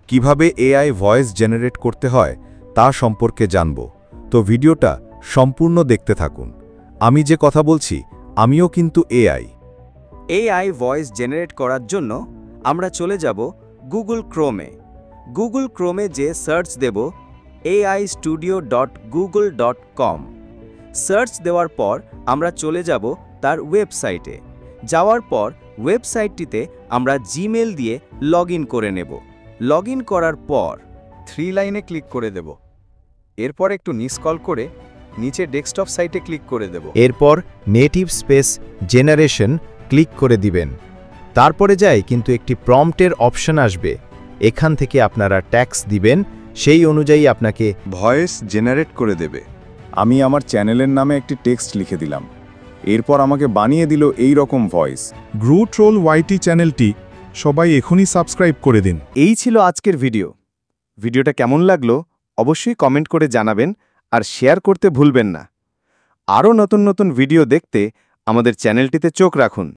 কিভাবে AI voice generate করতে হয় তা সম্পর্কে জানব। তো ভিডিওটা সম্পূর্ণ দেখতে থাকুন। আমি যে কথা বলছি আমিও কিন্তু এআই ভয়েস জেনারেট করার জন্য আমরা চলে যাব গুগল ক্রোমে। গুগল ক্রোমে যে সার্চ দেব aistudio.google.com। সার্চ দেওয়ার পর আমরা চলে যাব তার ওয়েবসাইটে। যাওয়ার পর ওয়েবসাইটটিতে আমরা জিমেল দিয়ে লগইন করে নেব। লগইন করার পর 3 লাইনে ক্লিক করে দেব। এরপর একটু স্ক্রল করে নিচে ডেস্কটপ সাইটে ক্লিক করে দেব। এরপর নেটিভ স্পেস জেনারেশন ক্লিক করে দিবেন। তারপরে কিন্তু একটি প্রম্পটের অপশন আসবে। এখান থেকে আপনারা ট্যাক্স দিবেন, সেই অনুযায়ী আপনাকে ভয়েস জেনারেট করে দেবে। আমি আমার চ্যানেলের নামে একটি টেক্সট লিখে দিলাম। এরপর আমাকে বানিয়ে দিল এই রকম ভয়েস। গ্রু ট্রোল ওয়াইটি চ্যানেলটি সবাই এখনই সাবস্ক্রাইব করে দিন। এই ছিল আজকের ভিডিও। ভিডিওটা কেমন লাগলো অবশ্যই কমেন্ট করে জানাবেন আর শেয়ার করতে ভুলবেন না। আরও নতুন নতুন ভিডিও দেখতে আমাদের চ্যানেলটিতে চোখ রাখুন।